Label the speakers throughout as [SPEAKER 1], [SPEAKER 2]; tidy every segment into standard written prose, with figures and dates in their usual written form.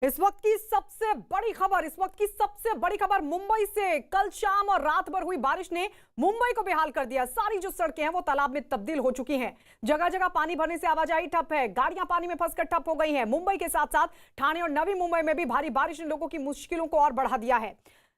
[SPEAKER 1] इस वक्त की सबसे बड़ी खबर मुंबई से। कल शाम और रात भर हुई बारिश ने मुंबई को बेहाल कर दिया। सारी जो सड़कें हैं वो तालाब में तब्दील हो चुकी हैं। जगह जगह पानी भरने से आवाजाही ठप है। गाड़ियां पानी में फंसकर ठप हो गई हैं। मुंबई के साथ साथ ठाणे और नवी मुंबई में भी भारी बारिश ने लोगों की मुश्किलों को और बढ़ा दिया है।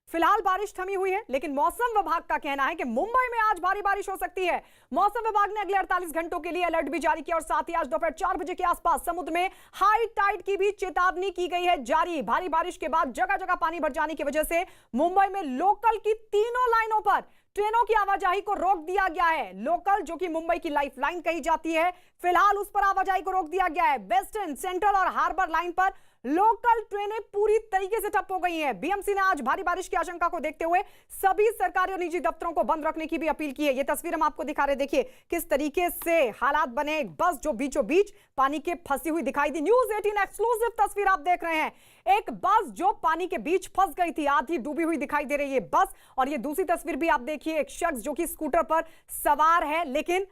[SPEAKER 1] फिलहाल बारिश थमी हुई है, लेकिन मौसम विभाग का कहना है कि मुंबई में आज भारी बारिश हो सकती है। मौसम विभाग ने अगले 48 घंटों के लिए अलर्ट भी जारी किया और साथ ही आज दोपहर 4 बजे के आसपास समुद्र में हाई टाइड की भी चेतावनी की गई है जारी। भारी बारिश के बाद जगह जगह पानी भर जाने की वजह से मुंबई में लोकल की तीनों लाइनों पर ट्रेनों की आवाजाही को रोक दिया गया है। लोकल, जो कि मुंबई की लाइफलाइन कही जाती है, फिलहाल उस पर आवाजाही को रोक दिया गया है। वेस्टर्न, सेंट्रल और हार्बर लाइन पर लोकल ट्रेनें पूरी तरीके से ठप हो गई हैं। बीएमसी ने आज भारी बारिश की आशंका को देखते हुए सभी सरकारी और निजी दफ्तरों को बंद रखने की भी अपील की है। ये तस्वीर हम आपको दिखा रहे, देखिए किस तरीके से हालात बने। एक बस जो बीचों बीच पानी के फंसी हुई दिखाई दी। न्यूज़ 18 एक्सक्लूसिव तस्वीर आप देख रहे हैं। एक बस जो पानी के बीच फंस गई थी, आधी डूबी हुई दिखाई दे रही है बस। और ये दूसरी तस्वीर भी आप देखिए, एक शख्स जो कि स्कूटर पर सवार है, लेकिन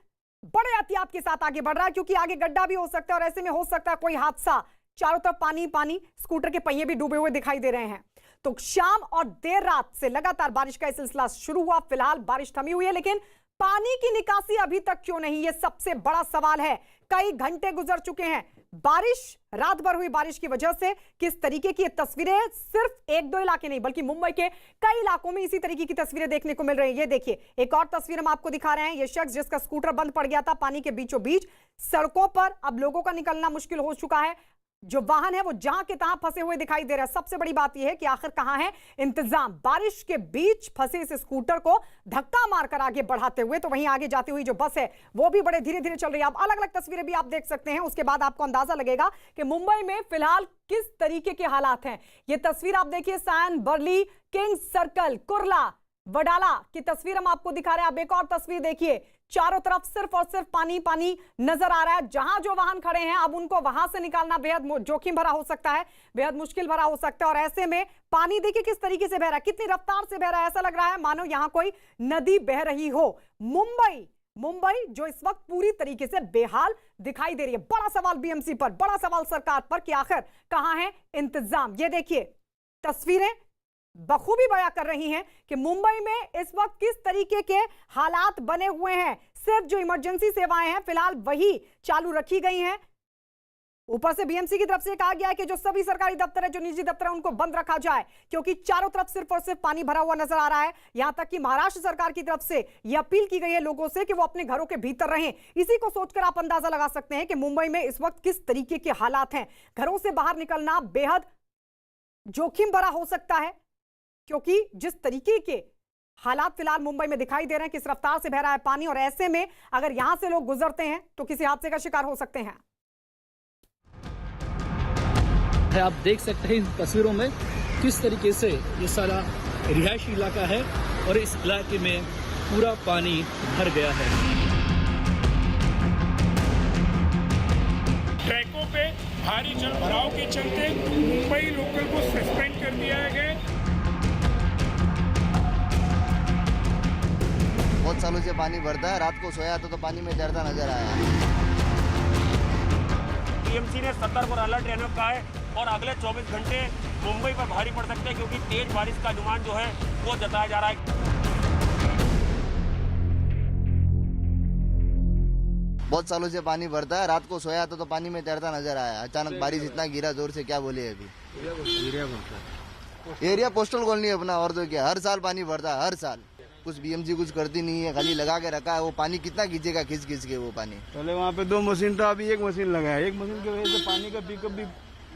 [SPEAKER 1] बड़े एहतियात के साथ आगे बढ़ रहा है, क्योंकि आगे गड्ढा भी हो सकता है और ऐसे में हो सकता है कोई हादसा। चारों तरफ पानी पानी, स्कूटर के पहिए भी डूबे हुए दिखाई दे रहे हैं। तो शाम और देर रात से लगातार बारिश का सिलसिला शुरू हुआ। फिलहाल बारिश थमी हुई है, लेकिन पानी की निकासी अभी तक क्यों नहीं, यह सबसे बड़ा सवाल है। कई घंटे गुजर चुके हैं। बारिश, रात भर हुई बारिश की वजह से किस तरीके की तस्वीरें सिर्फ एक दो इलाके नहीं बल्कि मुंबई के कई इलाकों में इसी तरीके की तस्वीरें देखने को मिल रही है। ये देखिए, एक और तस्वीर हम आपको दिखा रहे हैं। यह शख्स जिसका स्कूटर बंद पड़ गया था पानी के बीचों बीच, सड़कों पर अब लोगों का निकलना मुश्किल हो चुका है। जो वाहन है वो जहां के तहां फंसे हुए दिखाई दे रहा है। सबसे बड़ी बात यह है कि आखिर कहां है इंतजाम। बारिश के बीच फंसे इस स्कूटर को धक्का मारकर आगे बढ़ाते हुए, तो वहीं आगे जाती हुई जो बस है वो भी बड़े धीरे धीरे चल रही है। आप अलग अलग तस्वीरें भी आप देख सकते हैं, उसके बाद आपको अंदाजा लगेगा कि मुंबई में फिलहाल किस तरीके के हालात हैं। ये तस्वीर आप देखिए, सैन बर्ली, किंग्स सर्कल, कुर्ला, वडाला की तस्वीर हम आपको दिखा रहे हैं। आप एक और तस्वीर देखिए, चारों तरफ सिर्फ और सिर्फ पानी पानी नजर आ रहा है। जहां जो वाहन खड़े हैं, अब उनको वहां से निकालना बेहद जोखिम भरा हो सकता है, बेहद मुश्किल भरा हो सकता है। और ऐसे में पानी देखिए किस तरीके से बह रहा है, कितनी रफ्तार से बह रहा है। ऐसा लग रहा है मानो यहां कोई नदी बह रही हो। मुंबई जो इस वक्त पूरी तरीके से बेहाल दिखाई दे रही है। बड़ा सवाल बीएमसी पर, बड़ा सवाल सरकार पर कि आखिर कहां है इंतजाम। ये देखिए, तस्वीरें बखूबी बयां कर रही हैं कि मुंबई में इस वक्त किस तरीके के हालात बने हुए हैं। सिर्फ जो इमरजेंसी सेवाएं हैं फिलहाल वही चालू रखी गई हैं। ऊपर से बीएमसी की तरफ से कहा गया है कि जो सभी सरकारी दफ्तर है, जो निजी दफ्तर है, उनको बंद रखा जाए, क्योंकि चारों तरफ सिर्फ और सिर्फ पानी भरा हुआ नजर आ रहा है। यहां तक कि महाराष्ट्र सरकार की तरफ से यह अपील की गई है लोगों से कि वो अपने घरों के भीतर रहें। इसी को सोचकर आप अंदाजा लगा सकते हैं कि मुंबई में इस वक्त किस तरीके के हालात हैं। घरों से बाहर निकलना बेहद जोखिम भरा हो सकता है, क्योंकि जिस तरीके के हालात फिलहाल मुंबई में दिखाई दे रहे हैं, किस रफ्तार से बह रहा है पानी, और ऐसे में अगर यहां से लोग गुजरते हैं तो किसी हादसे का शिकार हो सकते हैं।
[SPEAKER 2] आप देख सकते हैं इन तस्वीरों में किस तरीके से ये सारा रिहायशी इलाका है और इस इलाके में पूरा पानी भर गया है।
[SPEAKER 3] ट्रैकों पे भारी जल भराव के चलते मुंबई लोकल को सस्पेंड कर दिया गया।
[SPEAKER 4] बहुत सालों से पानी भरता है। रात को सोया तो पानी में तैरता नजर आया।
[SPEAKER 5] बीएमसी ने सतर्क और अलर्ट रहने को कहा है और अगले 24 घंटे मुंबई पर भारी पड़ सकते हैं, क्योंकि तेज बारिश का अनुमान जो है वो जताया जा रहा है।
[SPEAKER 4] बहुत सालों से पानी भरता है। रात को सोया तो पानी में तैरता नजर आया। अचानक बारिश इतना गिरा जोर से, क्या बोले अभी। एरिया पोस्टल कॉलोनी अपना, और तो क्या, हर साल पानी भरता है, हर साल। कुछ बीएमसी कुछ करती नहीं है, खाली लगा के रखा है। वो पानी कितना खींचेगा, खींच खींच के वो पानी।
[SPEAKER 6] पहले वहाँ पे 2 मशीन था, अभी 1 मशीन लगा है। 1 मशीन की वजह से पानी का पिकअप भी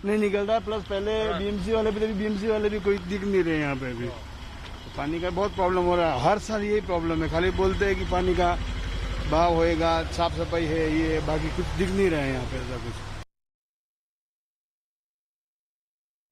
[SPEAKER 6] नहीं निकल रहा है। प्लस पहले बीएमसी वाले भी कोई दिख नहीं रहे यहाँ पे भी। तो पानी का बहुत प्रॉब्लम हो रहा है। हर साल यही प्रॉब्लम है। खाली बोलते हैं कि पानी का बहाव होएगा, साफ सफाई है, ये बाकी कुछ दिख नहीं रहा है यहाँ पे ऐसा कुछ।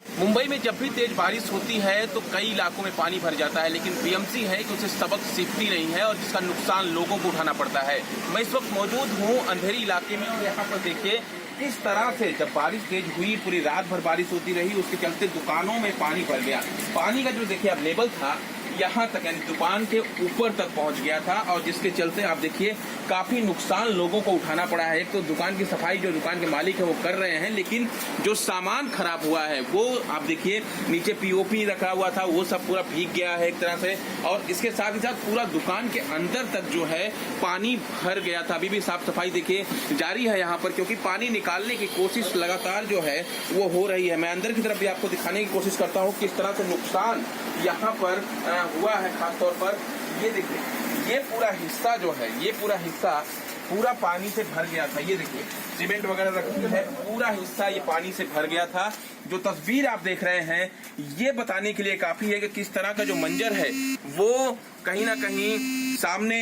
[SPEAKER 7] मुंबई में जब भी तेज बारिश होती है तो कई इलाकों में पानी भर जाता है, लेकिन बीएमसी है कि उसे सबक सीखती नहीं है और जिसका नुकसान लोगों को उठाना पड़ता है। मैं इस वक्त मौजूद हूँ अंधेरी इलाके में और यहाँ पर देखिए किस तरह से जब बारिश तेज हुई, पूरी रात भर बारिश होती रही, उसके चलते दुकानों में पानी भर गया। पानी का जो देखिए अब लेवल था यहाँ तक यानी दुकान के ऊपर तक पहुंच गया था और जिसके चलते आप देखिए काफी नुकसान लोगों को उठाना पड़ा है। एक तो दुकान की सफाई जो दुकान के मालिक है वो कर रहे हैं, लेकिन जो सामान खराब हुआ है वो आप देखिए नीचे पीओपी रखा हुआ था वो सब पूरा भीग गया है एक तरह से, और इसके साथ ही साथ पूरा दुकान के अंदर तक जो है पानी भर गया था। अभी भी साफ सफाई देखिए जारी है यहाँ पर, क्योंकि पानी निकालने की कोशिश लगातार जो है वो हो रही है। मैं अंदर की तरफ भी आपको दिखाने की कोशिश करता हूँ किस तरह से नुकसान यहाँ पर हुआ है। खासतौर पर ये देखिए, ये पूरा हिस्सा जो है, ये पूरा हिस्सा पूरा पानी से भर गया था। ये देखिए सीमेंट वगैरह रखी है, पूरा हिस्सा ये पानी से भर गया था। जो तस्वीर आप देख रहे हैं ये बताने के लिए काफी है कि किस तरह का जो मंजर है वो कहीं ना कहीं सामने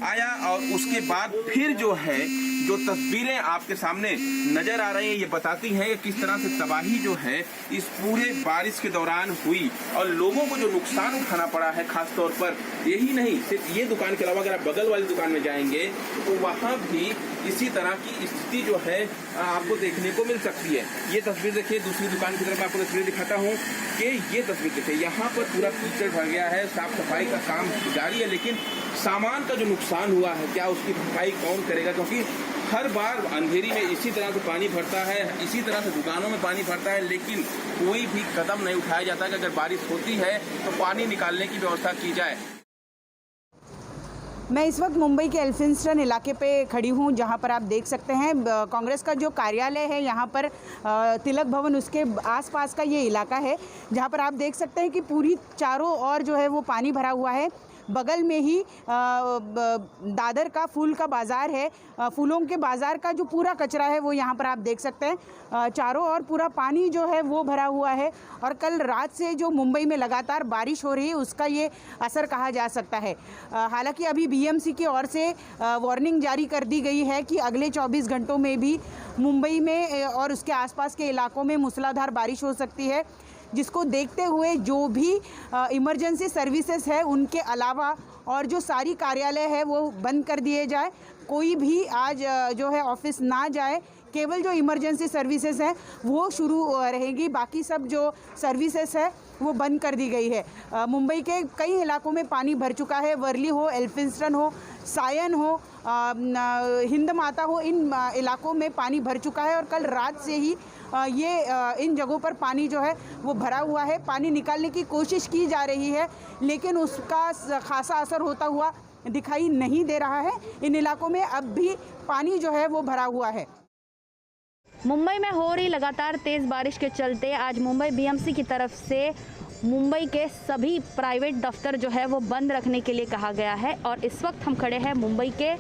[SPEAKER 7] आया, और उसके बाद फिर जो है जो तस्वीरें आपके सामने नजर आ रही हैं ये बताती हैं कि किस तरह से तबाही जो है इस पूरे बारिश के दौरान हुई और लोगों को जो नुकसान उठाना पड़ा है। खास तौर पर यही नहीं, सिर्फ ये दुकान के अलावा अगर आप बगल वाली दुकान में जाएंगे तो वहां भी इसी तरह की स्थिति जो है आपको देखने को मिल सकती है। ये तस्वीर देखिए, दूसरी दुकान की तरफ मैं आपको तस्वीर दिखाता हूँ कि ये तस्वीर देखिए, यहाँ पर पूरा कीचड़ भर गया है। साफ सफाई का काम जारी है, लेकिन सामान का जो नुकसान हुआ है क्या उसकी भरपाई कौन करेगा, क्योंकि हर बार अंधेरी में इसी तरह से पानी भरता है, इसी तरह से दुकानों में पानी भरता है, लेकिन कोई भी कदम नहीं उठाया जाता कि अगर बारिश होती है तो पानी निकालने की व्यवस्था की जाए।
[SPEAKER 8] मैं इस वक्त मुंबई के एल्फिंस्टन इलाके पे खड़ी हूँ, जहाँ पर आप देख सकते हैं कांग्रेस का जो कार्यालय है यहाँ पर तिलक भवन, उसके आसपास का ये इलाका है जहाँ पर आप देख सकते हैं कि पूरी चारों ओर जो है वो पानी भरा हुआ है। बगल में ही दादर का फूल का बाज़ार है, फूलों के बाज़ार का जो पूरा कचरा है वो यहाँ पर आप देख सकते हैं। चारों ओर पूरा पानी जो है वो भरा हुआ है, और कल रात से जो मुंबई में लगातार बारिश हो रही है उसका ये असर कहा जा सकता है। हालांकि अभी बीएमसी की ओर से वार्निंग जारी कर दी गई है कि अगले 24 घंटों में भी मुंबई में और उसके आसपास के इलाकों में मूसलाधार बारिश हो सकती है, जिसको देखते हुए जो भी इमरजेंसी सर्विसेज है उनके अलावा और जो सारी कार्यालय है वो बंद कर दिए जाए। कोई भी आज जो है ऑफिस ना जाए, केवल जो इमरजेंसी सर्विसेज हैं वो शुरू रहेगी, बाकी सब जो सर्विसेज है वो बंद कर दी गई है। मुंबई के कई इलाकों में पानी भर चुका है, वर्ली हो, एल्फिंस्टन हो, सायन हो, हिंद माता हो, इन इलाकों में पानी भर चुका है और कल रात से ही इन जगहों पर पानी जो है वो भरा हुआ है। पानी निकालने की कोशिश की जा रही है, लेकिन उसका खासा असर होता हुआ दिखाई नहीं दे रहा है। इन इलाकों में अब भी पानी जो है वो भरा हुआ है।
[SPEAKER 9] मुंबई में हो रही लगातार तेज़ बारिश के चलते आज मुंबई बीएमसी की तरफ से मुंबई के सभी प्राइवेट दफ्तर जो है वो बंद रखने के लिए कहा गया है। और इस वक्त हम खड़े हैं मुंबई के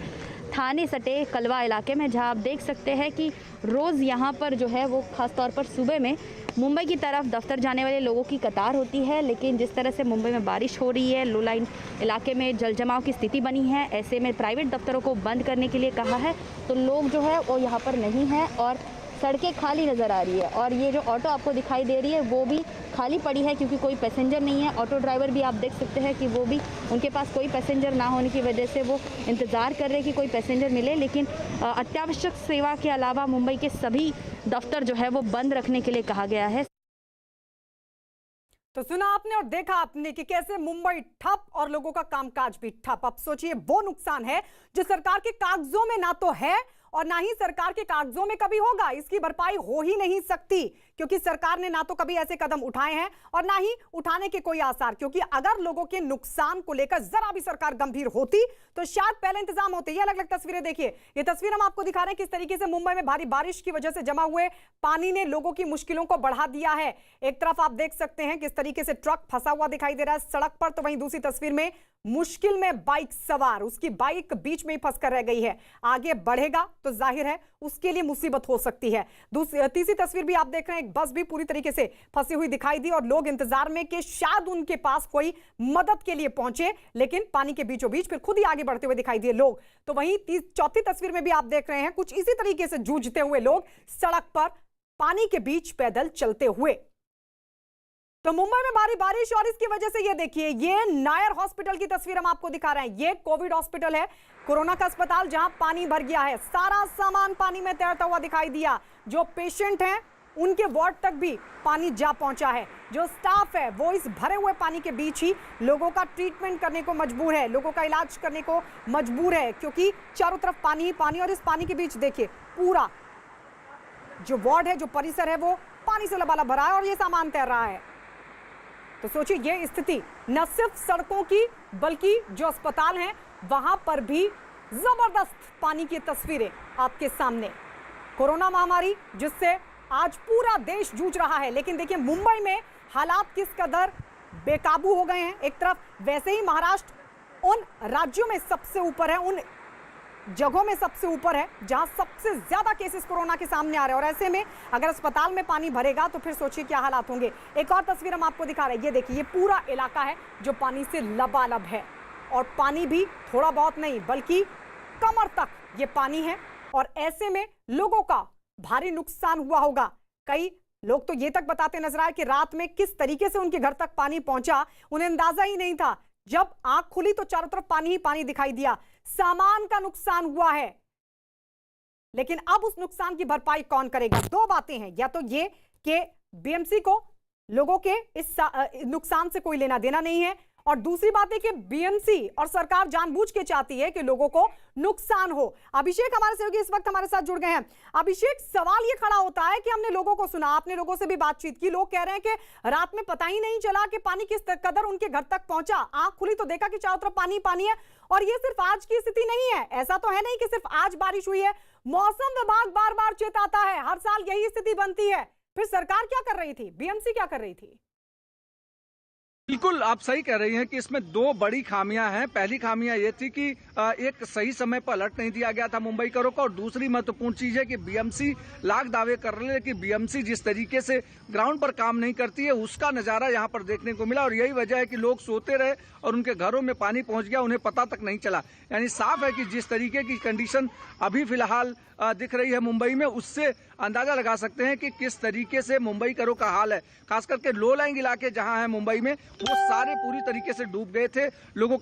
[SPEAKER 9] थाने सटे कलवा इलाके में, जहां आप देख सकते हैं कि रोज़ यहां पर जो है वो ख़ास तौर पर सुबह में मुंबई की तरफ दफ्तर जाने वाले लोगों की कतार होती है। लेकिन जिस तरह से मुंबई में बारिश हो रही है, लो लाइन इलाके में जल जमाव की स्थिति बनी है, ऐसे में प्राइवेट दफ्तरों को बंद करने के लिए कहा है, तो लोग जो है वो यहाँ पर नहीं हैं और सड़कें खाली नज़र आ रही है। और ये जो ऑटो आपको दिखाई दे रही है वो भी खाली पड़ी है, क्योंकि कोई पैसेंजर नहीं है। ऑटो ड्राइवर भी आप देख सकते हैं कि वो भी, उनके पास कोई पैसेंजर ना होने की वजह से वो इंतज़ार कर रहे हैं कि कोई पैसेंजर मिले। लेकिन अत्यावश्यक सेवा के अलावा मुंबई के सभी दफ्तर जो है वो बंद रखने के लिए कहा गया है।
[SPEAKER 1] तो सुना आपने और देखा आपने कि कैसे मुंबई ठप और लोगों का कामकाज भी ठप। अब सोचिए वो नुकसान है जो सरकार के कागजों में ना तो है और ना ही सरकार के कागजों में कभी होगा। इसकी भरपाई हो ही नहीं सकती, क्योंकि सरकार ने ना तो कभी ऐसे कदम उठाए हैं और ना ही उठाने के कोई आसार। क्योंकि अगर लोगों के नुकसान को लेकर जरा भी सरकार गंभीर होती तो शायद पहले इंतजाम होते। ये अलग अलग तस्वीरें देखिए, ये तस्वीर हम आपको दिखा रहे हैं किस तरीके से मुंबई में भारी बारिश की वजह से जमा हुए पानी ने लोगों की मुश्किलों को बढ़ा दिया है। एक तरफ आप देख सकते हैं किस तरीके से ट्रक फंसा हुआ दिखाई दे रहा है सड़क पर, तो वहीं दूसरी तस्वीर में मुश्किल में बाइक सवार, उसकी बाइक बीच में ही फंसकर रह गई है। आगे बढ़ेगा तो जाहिर है उसके लिए मुसीबत हो सकती है। तीसरी तस्वीर भी आप देख रहे हैं, एक बस भी पूरी तरीके से फंसी हुई दिखाई दी और लोग इंतजार में कि शायद उनके पास कोई मदद के लिए पहुंचे, लेकिन पानी के बीचों बीच फिर खुद ही आगे बढ़ते हुए दिखाई दिए लोग। तो वहीं चौथी तस्वीर में भी आप देख रहे हैं कुछ इसी तरीके से जूझते हुए लोग सड़क पर पानी के बीच पैदल चलते हुए। तो मुंबई में भारी बारिश और इसकी वजह से ये देखिए, ये नायर हॉस्पिटल की तस्वीर हम आपको दिखा रहे हैं। ये कोविड हॉस्पिटल है, कोरोना का अस्पताल, जहां पानी भर गया है, सारा सामान पानी में तैरता हुआ दिखाई दिया। जो पेशेंट हैं उनके वार्ड तक भी पानी जा पहुंचा है। जो स्टाफ है वो इस भरे हुए पानी के बीच ही लोगों का ट्रीटमेंट करने को मजबूर है, लोगों का इलाज करने को मजबूर है, क्योंकि चारों तरफ पानी ही पानी। और इस पानी के बीच देखिए पूरा जो वार्ड है, जो परिसर है, वो पानी से लबालब भरा है और ये सामान तैर रहा है। तो सोचिए ये स्थिति न सिर्फ सड़कों की बल्कि जो अस्पताल हैं वहां पर भी जबरदस्त पानी की तस्वीरें आपके सामने। कोरोना महामारी जिससे आज पूरा देश जूझ रहा है, लेकिन देखिए मुंबई में हालात किस कदर बेकाबू हो गए हैं। एक तरफ वैसे ही महाराष्ट्र उन राज्यों में सबसे ऊपर है, उन जगहों में सबसे ऊपर है जहां सबसे ज्यादा केसेस कोरोना के सामने आ रहे हैं। और ऐसे में अगर अस्पताल में पानी भरेगा तो फिर सोचिए क्या हालात होंगे। एक और तस्वीर हम आपको दिखा रहे हैं, ये देखिए, ये पूरा इलाका है जो पानी से लबालब है और पानी भी थोड़ा बहुत नहीं बल्कि कमर तक ये पानी है। और ऐसे में लोगों का भारी नुकसान हुआ होगा। कई लोग तो ये तक बताते नजर आए कि रात में किस तरीके से उनके घर तक पानी पहुंचा उन्हें अंदाजा ही नहीं था। जब आंख खुली तो चारों तरफ पानी ही पानी दिखाई दिया। सामान का नुकसान हुआ है, लेकिन अब उस नुकसान की भरपाई कौन करेगा? दो बातें हैं, या तो ये कि बीएमसी को लोगों के इस नुकसान से कोई लेना देना नहीं है, और दूसरी बात है कि बीएमसी और सरकार जानबूझ के चाहती है कि लोगों को नुकसान हो। अभिषेक हमारे सहयोगी इस वक्त हमारे साथ जुड़ गए हैं। अभिषेक, सवाल ये खड़ा होता है कि हमने लोगों को सुना, आपने लोगों से भी बातचीत की, लोग कह रहे हैं कि रात में पता ही नहीं चला कि पानी किस कदर उनके घर तक पहुंचा। आंख खुली तो देखा कि चारों तरफ पानी पानी है। और ये सिर्फ आज की स्थिति नहीं है, ऐसा तो है नहीं कि सिर्फ आज बारिश हुई है। मौसम विभाग बार बार चेताता है, हर साल यही स्थिति बनती है। फिर सरकार क्या कर रही थी, बीएमसी क्या कर रही थी?
[SPEAKER 10] बिल्कुल आप सही कह रही हैं कि इसमें दो बड़ी खामियां हैं। पहली खामियां ये थी कि एक सही समय पर अलर्ट नहीं दिया गया था मुंबईकरों को, और दूसरी महत्वपूर्ण चीज है कि बीएमसी लाख दावे कर रहे हैं कि बीएमसी जिस तरीके से ग्राउंड पर काम नहीं करती है उसका नजारा यहाँ पर देखने को मिला। और यही वजह है कि लोग सोते रहे और उनके घरों में पानी पहुंच गया, उन्हें पता तक नहीं चला। यानी साफ है कि जिस तरीके की कंडीशन अभी फिलहाल दिख रही है मुंबई में, उससे अंदाजा लगा सकते हैं कि किस तरीके से मुंबईकरों का हाल है। खास करके लो लाइंग इलाके जहां है मुंबई में, वो सारे पूरी तरीके से डूब गए थे। लोगों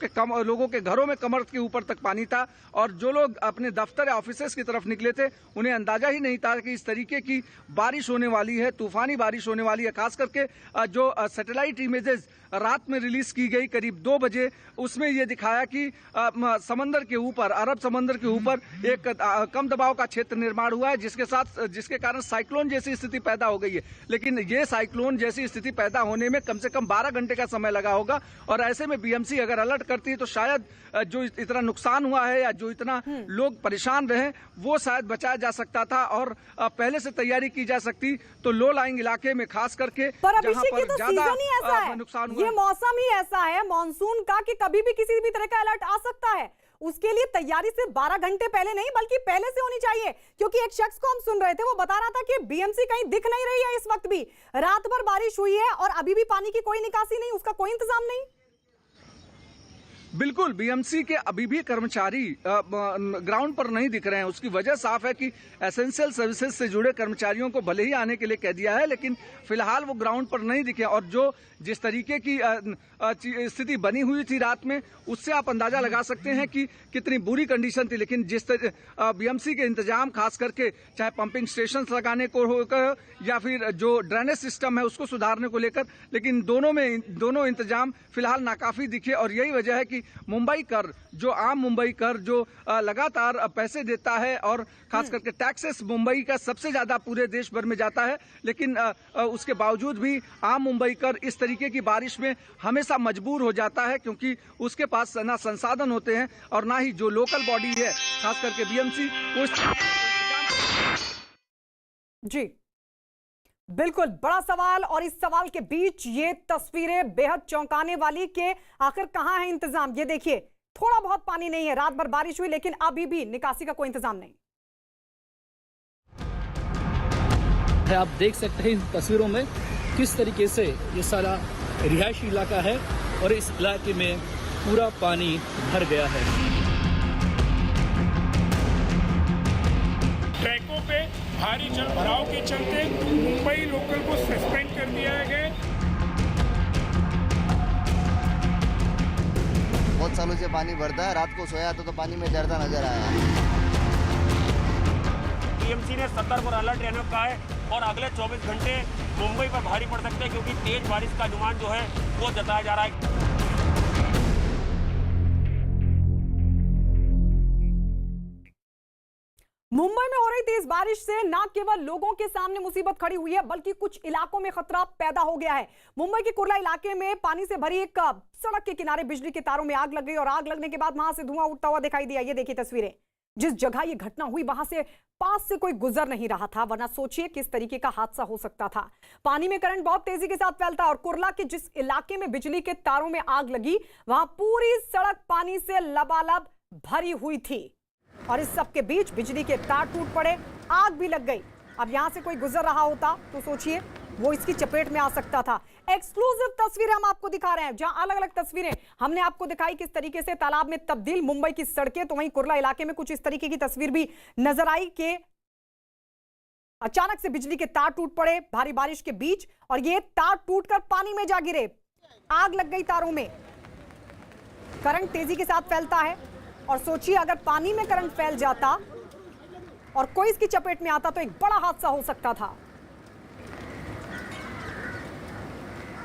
[SPEAKER 10] के घरों में कमर के ऊपर तक पानी था, और जो लोग अपने दफ्तर या ऑफिसेस की तरफ निकले थे उन्हें अंदाजा ही नहीं था कि इस तरीके की बारिश होने वाली है, तूफानी बारिश होने वाली है। खास करके जो सैटेलाइट इमेजेस रात में रिलीज की गई करीब 2 बजे, उसमें यह दिखाया कि समंदर के ऊपर, अरब समंदर के ऊपर एक कम दबाव का क्षेत्र निर्माण हुआ है, जिसके कारण साइक्लोन जैसी स्थिति पैदा हो गई है। लेकिन ये साइक्लोन जैसी स्थिति पैदा होने में कम से कम 12 घंटे का समय लगा होगा, और ऐसे में बीएमसी अगर अलर्ट करती है तो शायद जो इतना नुकसान हुआ है या जो इतना लोग परेशान रहे वो शायद बचाया जा सकता था, और पहले से तैयारी की जा सकती। तो लो लाइंग इलाके में खास करके जहां पर ज्यादा नुकसान,
[SPEAKER 1] ये मौसम ही ऐसा है मानसून का कि कभी भी किसी भी तरह का अलर्ट आ सकता है। उसके लिए तैयारी से 12 घंटे पहले नहीं बल्कि पहले से होनी चाहिए। क्योंकि एक शख्स को हम सुन रहे थे, वो बता रहा था कि बीएमसी कहीं दिख नहीं रही है इस वक्त भी। रात भर बारिश हुई है और अभी भी पानी की कोई निकासी नहीं, उसका कोई इंतजाम नहीं।
[SPEAKER 10] बिल्कुल, बीएमसी के अभी भी कर्मचारी ग्राउंड पर नहीं दिख रहे हैं। उसकी वजह साफ है कि एसेंशियल सर्विसेज से जुड़े कर्मचारियों को भले ही आने के लिए कह दिया है, लेकिन फिलहाल वो ग्राउंड पर नहीं दिखे। और जो जिस तरीके की स्थिति बनी हुई थी रात में, उससे आप अंदाजा लगा सकते हैं कि कितनी बुरी कंडीशन थी। लेकिन जिस बीएमसी के इंतजाम, खास करके चाहे पंपिंग स्टेशन लगाने को होकर या फिर जो ड्रेनेज सिस्टम है उसको सुधारने को लेकर, लेकिन दोनों इंतजाम फिलहाल नाकाफी दिखे। और यही वजह है कि मुंबई कर, जो आम मुंबई कर जो लगातार पैसे देता है, और खास करके टैक्सेस मुंबई का सबसे ज्यादा पूरे देश भर में जाता है, लेकिन उसके बावजूद भी आम मुंबई कर इस तरीके की बारिश में हमेशा मजबूर हो जाता है, क्योंकि उसके पास ना संसाधन होते हैं और ना ही जो लोकल बॉडी है, खास करके बीएमसी,
[SPEAKER 1] जी बिल्कुल बड़ा सवाल। और इस सवाल के बीच ये तस्वीरें बेहद चौंकाने वाली कि आखिर कहां है इंतजाम। ये देखिए, थोड़ा बहुत पानी नहीं है, रात भर बारिश हुई लेकिन अभी भी निकासी का कोई इंतजाम नहीं।
[SPEAKER 2] आप देख सकते हैं इन तस्वीरों में किस तरीके से ये सारा रिहायशी इलाका है और इस इलाके में पूरा पानी भर गया है।
[SPEAKER 3] ट्रैकों पे भारी जल भराव के चलते मुंबई लोकल को सस्पेंड कर दिया गया।
[SPEAKER 4] बहुत सालों से पानी भरता है, रात को सोया तो पानी में तैरता नजर आया।
[SPEAKER 5] बीएमसी ने सतर्क और अलर्ट रहने को कहा है और अगले 24 घंटे मुंबई पर भारी पड़ सकते हैं क्योंकि तेज बारिश का अनुमान जो है वो जताया जा रहा है।
[SPEAKER 1] मुंबई में हो रही तेज बारिश से न केवल लोगों के सामने मुसीबत खड़ी हुई है बल्कि कुछ इलाकों में खतरा पैदा हो गया है। मुंबई के कुर्ला इलाके में पानी से भरी एक सड़क के किनारे बिजली के तारों में आग लग गई और आग लगने के बाद वहां से धुआं उठता हुआ दिखाई दिया। ये देखिए तस्वीरें। जिस जगह ये घटना हुई वहां से पास से कोई गुजर नहीं रहा था, वरना सोचिए किस तरीके का हादसा हो सकता था। पानी में करंट बहुत तेजी के साथ फैलता है और कुर्ला के जिस इलाके में बिजली के तारों में आग लगी वहां पूरी सड़क पानी से लबालब भरी हुई थी और इस सब के बीच बिजली के तार टूट पड़े, आग भी लग गई। अब यहां से कोई गुजर रहा होता तो सोचिए वो इसकी चपेट में आ सकता था। एक्सक्लूसिव तस्वीरें हम आपको दिखा रहे हैं, जहां अलग अलग तस्वीरें हमने आपको दिखाई किस तरीके से तालाब में तब्दील मुंबई की सड़कें, तो वहीं कुर्ला इलाके में कुछ इस तरीके की तस्वीर भी नजर आई कि अचानक से बिजली के तार टूट पड़े भारी बारिश के बीच और ये तार टूटकर पानी में जा गिरे, आग लग गई तारों में। करंट तेजी के साथ फैलता है और सोचिए अगर पानी में करंट फैल जाता और कोई इसकी चपेट में आता तो एक बड़ा हादसा हो सकता था।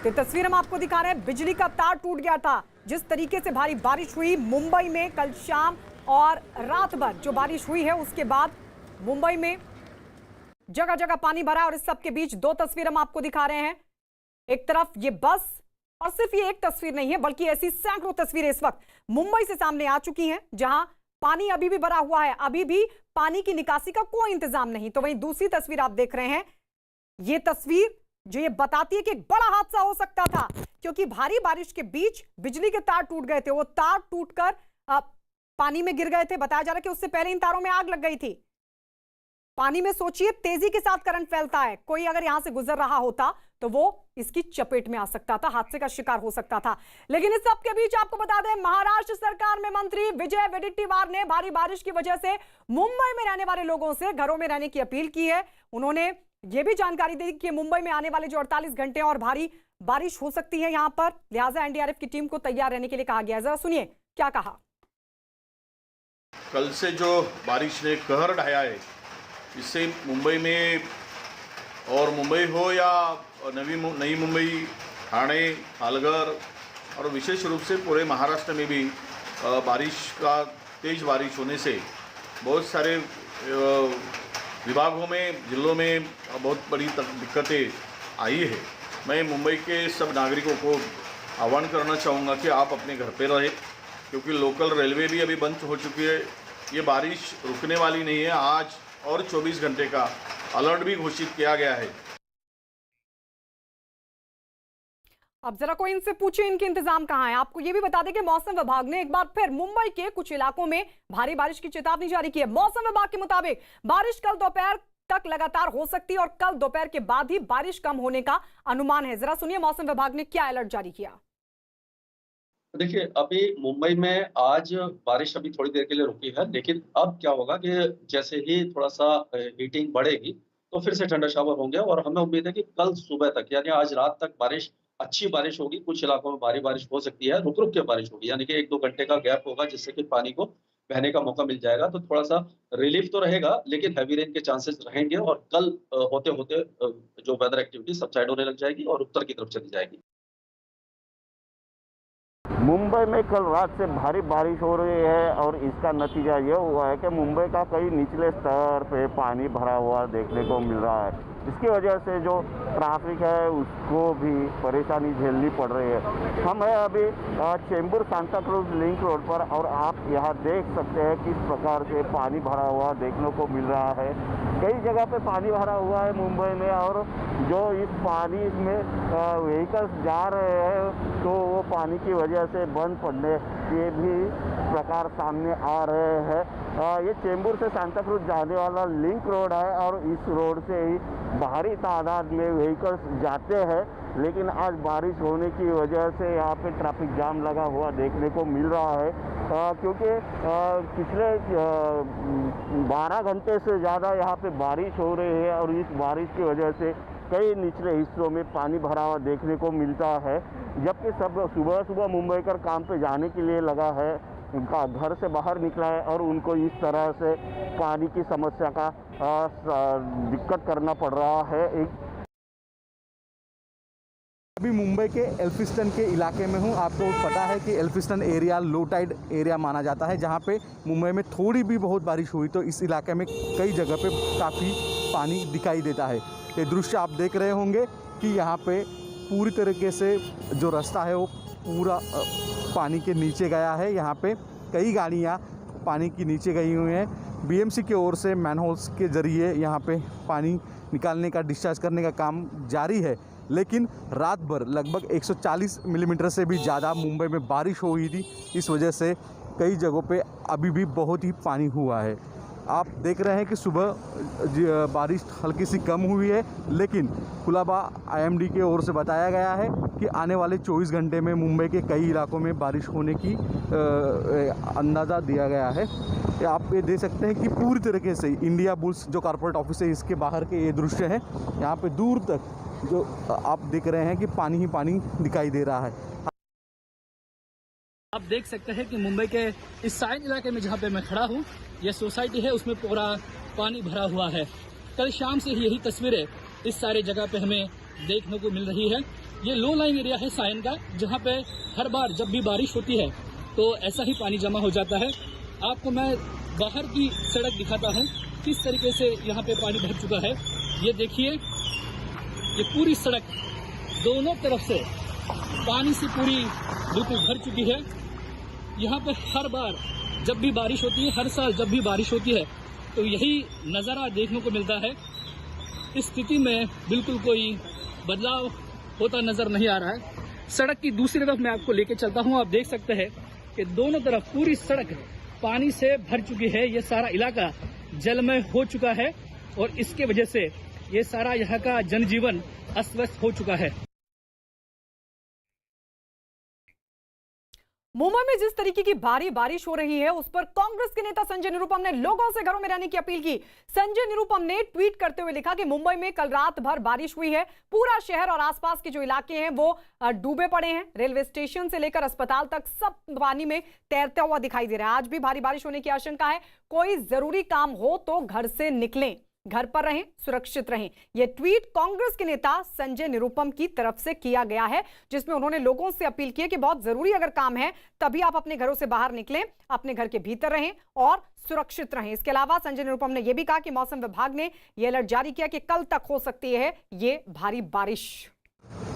[SPEAKER 1] तो तस्वीर हम आपको दिखा रहे हैं, बिजली का तार टूट गया था। जिस तरीके से भारी बारिश हुई मुंबई में कल शाम और रात भर जो बारिश हुई है उसके बाद मुंबई में जगह जगह पानी भरा और इस सब के बीच दो तस्वीर हम आपको दिखा रहे हैं। एक तरफ ये बस, और सिर्फ ये एक तस्वीर नहीं है बल्कि ऐसी सैकड़ों तस्वीरें इस वक्त मुंबई से सामने आ चुकी हैं जहां पानी अभी भी भरा हुआ है, अभी भी पानी की निकासी का कोई इंतजाम नहीं। तो वहीं दूसरी तस्वीर आप देख रहे हैं, ये तस्वीर जो ये बताती है कि एक बड़ा हादसा हो सकता था क्योंकि भारी बारिश के बीच बिजली के तार टूट गए थे, वो तार टूटकर पानी में गिर गए थे। बताया जा रहा है कि उससे पहले इन तारों में आग लग गई थी। पानी में सोचिए तेजी के साथ करंट फैलता है, कोई अगर यहां से गुजर रहा होता तो वो इसकी चपेट में आ सकता था, हादसे का शिकार हो सकता था। लेकिन इस सब के बीच आपको बता दें, महाराष्ट्र सरकार में मंत्री विजय वडेट्टीवार ने भारी बारिश की वजह से मुंबई में रहने वाले लोगों से घरों में रहने की अपील की है। उन्होंने ये भी जानकारी दी कि मुंबई में आने वाले जो 48 घंटे और भारी बारिश हो सकती है यहां पर, लिहाजा एनडीआरएफ की टीम को तैयार रहने के लिए कहा गया है। जरा सुनिए क्या कहा।
[SPEAKER 11] कल से जो बारिश ने कहर ढाया है, इससे मुंबई में, और मुंबई हो या नई मुंबई, ठाणे, पालघर और विशेष रूप से पूरे महाराष्ट्र में भी तेज बारिश होने से बहुत सारे विभागों में, जिलों में बहुत बड़ी दिक्कतें आई है। मैं मुंबई के सब नागरिकों को आह्वान करना चाहूँगा कि आप अपने घर पे रहें क्योंकि लोकल रेलवे भी अभी बंद हो चुकी है। ये बारिश रुकने वाली नहीं है। आज और 24 घंटे का अलर्ट भी घोषित किया गया है।
[SPEAKER 1] अब जरा कोई इनसे पूछे इनके इंतजाम कहां है। आपको यह भी बता दें कि मौसम विभाग ने एक बार फिर मुंबई के कुछ इलाकों में भारी बारिश की चेतावनी जारी की है। मौसम विभाग के मुताबिक बारिश कल दोपहर तक लगातार हो सकती है और कल दोपहर के बाद ही बारिश कम होने का अनुमान है। जरा सुनिए मौसम विभाग ने क्या अलर्ट जारी किया।
[SPEAKER 12] देखिए, अभी मुंबई में आज बारिश अभी थोड़ी देर के लिए रुकी है, लेकिन अब क्या होगा कि जैसे ही थोड़ा सा हीटिंग बढ़ेगी तो फिर से ठंडा शावर होंगे और हमें उम्मीद है कि कल सुबह तक यानी आज रात तक अच्छी बारिश होगी। कुछ इलाकों में भारी बारिश हो सकती है, रुक रुक के बारिश होगी, यानी कि 1-2 घंटे का गैप होगा जिससे कि पानी को बहने का मौका मिल जाएगा। तो थोड़ा सा रिलीफ तो रहेगा, लेकिन हैवी रेन के चांसेस रहेंगे और कल होते होते जो वेदर एक्टिविटी सबसाइड होने लग जाएगी और उत्तर की तरफ चली जाएगी।
[SPEAKER 13] मुंबई में कल रात से भारी बारिश हो रही है और इसका नतीजा ये हुआ है कि मुंबई का कई निचले स्तर पे पानी भरा हुआ देखने को मिल रहा है। इसकी वजह से जो ट्रैफिक है उसको भी परेशानी झेलनी पड़ रही है। हम हैं अभी Chembur Santa cruise link road पर और आप यहाँ देख सकते हैं किस प्रकार से पानी भरा हुआ देखने को मिल रहा है। कई जगह पे पानी भरा हुआ है मुंबई में और जो इस पानी में व्हीकल्स जा रहे हैं तो वो पानी की वजह से बंद पड़ने के भी प्रकार सामने आ रहे हैं। ये चेंबूर से सांता क्रूज जाने वाला लिंक रोड है और इस रोड से ही भारी तादाद में व्हीकल्स जाते हैं, लेकिन आज बारिश होने की वजह से यहाँ पे ट्रैफिक जाम लगा हुआ देखने को मिल रहा है क्योंकि पिछले 12 घंटे से ज़्यादा यहाँ पे बारिश हो रही है और इस बारिश की वजह से कई निचले हिस्सों में पानी भरा हुआ देखने को मिलता है। जबकि सब सुबह सुबह मुंबईकर काम पे जाने के लिए लगा है, घर से बाहर निकला है और उनको इस तरह से पानी की समस्या का दिक्कत करना पड़ रहा है।
[SPEAKER 10] अभी मुंबई के एल्फिंस्टन के इलाके में हूँ। आपको पता है कि Elphinstone area low tide area माना जाता है, जहाँ पे मुंबई में थोड़ी भी बहुत बारिश हुई तो इस इलाके में कई जगह पे काफ़ी पानी दिखाई देता है। ये दृश्य आप देख रहे होंगे कि यहाँ पे पूरी तरीके से जो रास्ता है वो पूरा पानी के नीचे गया है। यहाँ पे कई गाड़ियाँ पानी के नीचे गई हुई हैं। बीएमसी की ओर से मैनहोल्स के ज़रिए यहाँ पे पानी निकालने का, डिस्चार्ज करने का काम जारी है, लेकिन रात भर लगभग 140 मिलीमीटर से भी ज़्यादा मुंबई में बारिश हो हुई थी। इस वजह से कई जगहों पे अभी भी बहुत ही पानी हुआ है। आप देख रहे हैं कि सुबह बारिश हल्की सी कम हुई है, लेकिन कुलाबा आईएमडी की ओर से बताया गया है कि आने वाले 24 घंटे में मुंबई के कई इलाकों में बारिश होने की अंदाज़ा दिया गया है। आप ये देख सकते हैं कि पूरी तरीके से इंडिया बुल्स जो कॉर्पोरेट ऑफिस है इसके बाहर के ये दृश्य हैं। यहाँ पे दूर तक जो आप देख रहे हैं कि पानी ही पानी दिखाई दे रहा है।
[SPEAKER 2] आप देख सकते हैं कि मुंबई के इस साइड इलाके में जहाँ पे मैं खड़ा हूँ, ये सोसाइटी है, उसमें पूरा पानी भरा हुआ है। कल शाम से यही तस्वीरें इस सारे जगह पे हमें देखने को मिल रही है। ये लो लाइन एरिया है सायन का, जहाँ पे हर बार जब भी बारिश होती है तो ऐसा ही पानी जमा हो जाता है। आपको मैं बाहर की सड़क दिखाता हूँ किस तरीके से यहाँ पे पानी भर चुका है। ये देखिए, ये पूरी सड़क दोनों तरफ से पानी से पूरी बिल्कुल भर चुकी है। यहाँ पे हर बार जब भी बारिश होती है, हर साल जब भी बारिश होती है तो यही नज़ारा देखने को मिलता है। इस स्थिति में बिल्कुल कोई बदलाव होता नज़र नहीं आ रहा है। सड़क की दूसरी तरफ मैं आपको लेके चलता हूँ। आप देख सकते हैं कि दोनों तरफ पूरी सड़क पानी से भर चुकी है। ये सारा इलाका जलमय हो चुका है और इसके वजह से ये सारा यहाँ का जनजीवन अस्त व्यस्त हो चुका है।
[SPEAKER 1] मुंबई में जिस तरीके की भारी बारिश हो रही है उस पर कांग्रेस के नेता संजय निरुपम ने लोगों से घरों में रहने की अपील की। संजय निरुपम ने ट्वीट करते हुए लिखा कि मुंबई में कल रात भर बारिश हुई है। पूरा शहर और आसपास के जो इलाके हैं वो डूबे पड़े हैं। रेलवे स्टेशन से लेकर अस्पताल तक सब पानी में तैरता हुआ दिखाई दे रहा है। आज भी भारी बारिश होने की आशंका है। कोई जरूरी काम हो तो घर से निकलें, घर पर रहें, सुरक्षित रहें। यह ट्वीट कांग्रेस के नेता संजय निरुपम की तरफ से किया गया है, जिसमें उन्होंने लोगों से अपील की है कि बहुत जरूरी अगर काम है तभी आप अपने घरों से बाहर निकलें, अपने घर के भीतर रहें और सुरक्षित रहें। इसके अलावा संजय निरुपम ने यह भी कहा कि मौसम विभाग ने यह अलर्ट जारी किया कि कल तक हो सकती है ये भारी बारिश।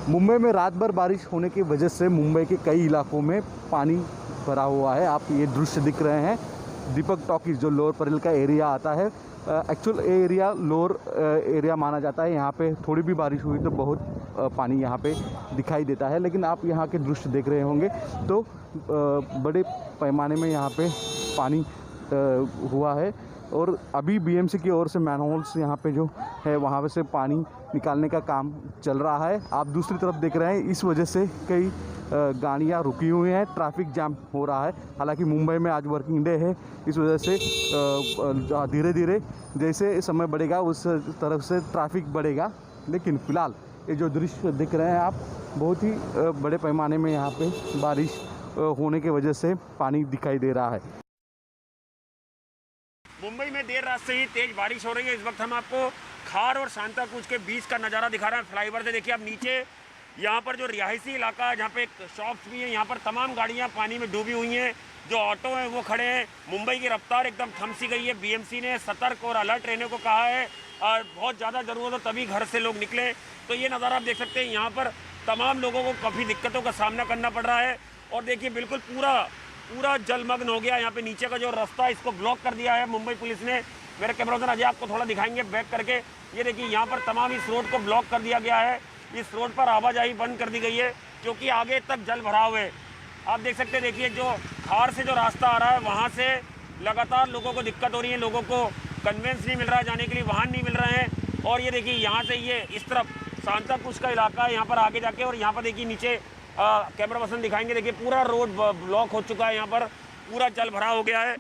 [SPEAKER 10] मुंबई में रात भर बारिश होने की वजह से मुंबई के कई इलाकों में पानी भरा हुआ है। आप ये दृश्य दिख रहे हैं, दीपक टॉकीज जो लोअर परेल का एरिया आता है, एक्चुअल एरिया लोअर एरिया माना जाता है। यहाँ पे थोड़ी भी बारिश हुई तो बहुत पानी यहाँ पे दिखाई देता है। लेकिन आप यहाँ के दृश्य देख रहे होंगे तो बड़े पैमाने में यहाँ पे पानी हुआ है और अभी बीएमसी की ओर से मैनहोल्स यहाँ पे जो है वहाँ से पानी निकालने का काम चल रहा है। आप दूसरी तरफ देख रहे हैं, इस वजह से कई गाड़ियाँ रुकी हुई हैं, ट्रैफिक जाम हो रहा है। हालांकि मुंबई में आज वर्किंग डे है, इस वजह से धीरे धीरे जैसे समय बढ़ेगा उस तरफ से ट्रैफिक बढ़ेगा। लेकिन फ़िलहाल ये जो दृश्य दिख रहे हैं आप, बहुत ही बड़े पैमाने में यहाँ पे बारिश होने की वजह से पानी दिखाई दे रहा है।
[SPEAKER 5] मुंबई में देर रात से ही तेज बारिश हो रही है। इस वक्त हम आपको खार और सांताक्रूज के बीच का नज़ारा दिखा रहे हैं फ्लाईओवर से। देखिए आप नीचे यहाँ पर जो रिहायशी इलाका है, जहाँ पे शॉप्स भी हैं, यहाँ पर तमाम गाड़ियाँ पानी में डूबी हुई हैं। जो ऑटो हैं वो खड़े हैं। मुंबई की रफ्तार एकदम थम सी गई है। बीएमसी ने सतर्क और अलर्ट रहने को कहा है और बहुत ज़्यादा ज़रूरत हो तभी घर से लोग निकलें। तो ये नज़ारा आप देख सकते हैं, यहाँ पर तमाम लोगों को काफ़ी दिक्कतों का सामना करना पड़ रहा है। और देखिए बिल्कुल पूरा जलमग्न हो गया। यहाँ पे नीचे का जो रास्ता है इसको ब्लॉक कर दिया है मुंबई पुलिस ने। मेरे कैमरामैन अजय आपको थोड़ा दिखाएंगे बैक करके। ये देखिए यहाँ पर तमाम इस रोड को ब्लॉक कर दिया गया है। इस रोड पर आवाजाही बंद कर दी गई है क्योंकि आगे तक जल भराव है। आप देख सकते हैं, देखिए जो खार से जो रास्ता आ रहा है वहाँ से लगातार लोगों को दिक्कत हो रही है। लोगों को कन्वेंस नहीं मिल रहा है, जाने के लिए वाहन नहीं मिल रहे हैं। और ये देखिए यहाँ से ये इस तरफ सांताक्रूज का इलाका है, यहाँ पर आगे जाके, और यहाँ पर देखिए नीचे कैमरा पर्सन दिखाएंगे। देखिए पूरा रोड ब्लॉक हो चुका है, यहाँ पर पूरा जल भरा हो गया है।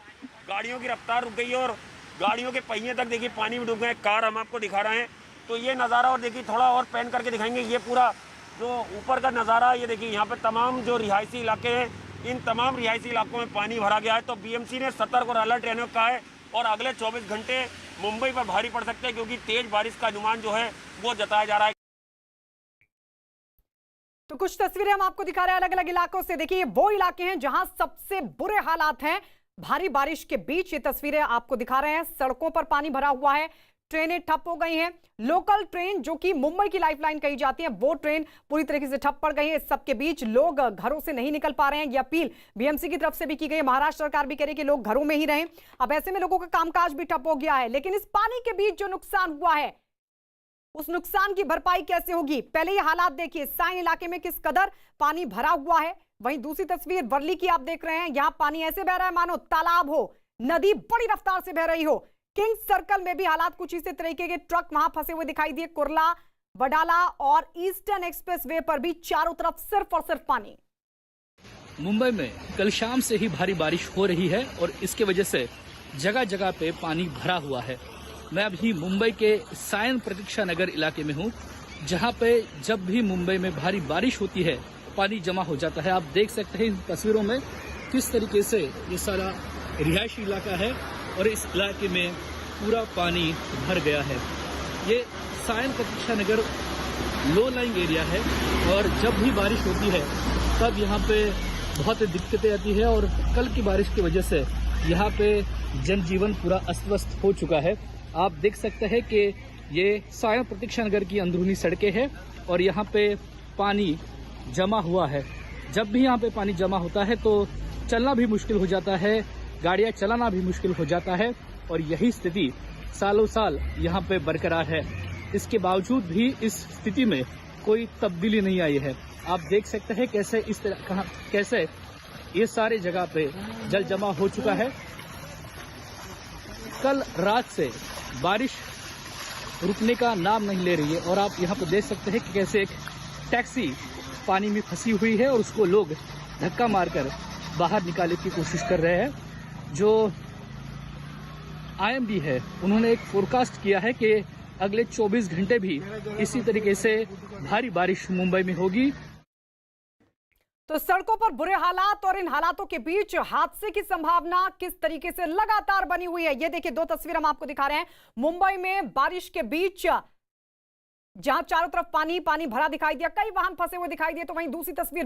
[SPEAKER 5] गाड़ियों की रफ्तार रुक गई है और गाड़ियों के पहिए तक देखिए पानी में डूब गए। कार हम आपको दिखा रहे हैं तो ये नज़ारा, और देखिए थोड़ा और पैन करके दिखाएंगे। ये पूरा जो ऊपर का नज़ारा, ये देखिए यहाँ पर तमाम जो रिहायशी इलाके हैं इन तमाम रिहायशी इलाकों में पानी भरा गया है। तो बीएमसी ने सतर्क और अलर्ट रहने को कहा है और अगले 24 घंटे मुंबई पर भारी पड़ सकते हैं, क्योंकि तेज बारिश का अनुमान जो है वो जताया जा रहा है।
[SPEAKER 1] तो कुछ तस्वीरें हम आपको दिखा रहे हैं अलग अलग इलाकों से। देखिए, ये वो इलाके हैं जहां सबसे बुरे हालात हैं भारी बारिश के बीच। ये तस्वीरें आपको दिखा रहे हैं, सड़कों पर पानी भरा हुआ है, ट्रेनें ठप हो गई हैं। लोकल ट्रेन जो कि मुंबई की लाइफलाइन कही जाती है, वो ट्रेन पूरी तरीके से ठप पड़ गई है। इस सबके बीच लोग घरों से नहीं निकल पा रहे हैं। ये अपील बीएमसी की तरफ से भी की गई है। महाराष्ट्र सरकार भी कह रही है कि लोग घरों में ही रहें। अब ऐसे में लोगों का कामकाज भी ठप हो गया है। लेकिन इस पानी के बीच जो नुकसान हुआ है, उस नुकसान की भरपाई कैसे होगी? पहले ये हालात देखिए, साइन इलाके में किस कदर पानी भरा हुआ है। वहीं दूसरी तस्वीर वर्ली की आप देख रहे हैं, यहां पानी ऐसे बह रहा है मानो तालाब हो, नदी बड़ी रफ्तार से बह रही हो। किंग्स सर्कल में भी हालात कुछ इसी तरीके के, ट्रक वहां फंसे हुए दिखाई दिए। कुर्ला, वडाला और ईस्टर्न एक्सप्रेसवे पर भी चारों तरफ सिर्फ और सिर्फ पानी।
[SPEAKER 2] मुंबई में कल शाम से ही भारी बारिश हो रही है और इसके वजह से जगह जगह पे पानी भरा हुआ है। मैं अभी मुंबई के सायन प्रतीक्षा नगर इलाके में हूँ, जहाँ पे जब भी मुंबई में भारी बारिश होती है पानी जमा हो जाता है। आप देख सकते हैं इन तस्वीरों में किस तरीके से ये सारा रिहायशी इलाका है और इस इलाके में पूरा पानी भर गया है। ये सायन प्रतीक्षा नगर लो लाइंग एरिया है और जब भी बारिश होती है तब यहाँ पे बहुत दिक्कतें आती है और कल की बारिश की वजह से यहाँ पे जनजीवन पूरा अस्त व्यस्त हो चुका है। आप देख सकते हैं कि ये सायन प्रतीक्षा नगर की अंदरूनी सड़कें हैं और यहाँ पे पानी जमा हुआ है। जब भी यहाँ पे पानी जमा होता है तो चलना भी मुश्किल हो जाता है, गाड़ियाँ चलाना भी मुश्किल हो जाता है और यही स्थिति सालों साल यहाँ पे बरकरार है। इसके बावजूद भी इस स्थिति में कोई तब्दीली नहीं आई है। आप देख सकते हैं कैसे इस तरह कैसे ये सारे जगह पे जल जमा हो चुका है। कल रात से बारिश रुकने का नाम नहीं ले रही है और आप यहाँ पर देख सकते हैं कि कैसे एक टैक्सी पानी में फंसी हुई है और उसको लोग धक्का मारकर बाहर निकालने की कोशिश कर रहे हैं। जो आईएमडी है उन्होंने एक फोरकास्ट किया है कि अगले 24 घंटे भी इसी तरीके से भारी बारिश मुंबई में होगी।
[SPEAKER 1] तो सड़कों पर बुरे हालात और इन हालातों के बीच हादसे की संभावना किस तरीके से लगातार बनी हुई है, ये देखिए। दो तस्वीर हम आपको दिखा रहे हैं। मुंबई में बारिश के बीच जहां चारों तरफ पानी पानी भरा दिखाई दिया, कई वाहन फंसे हुए दिखाई दिए, तो वहीं दूसरी तस्वीर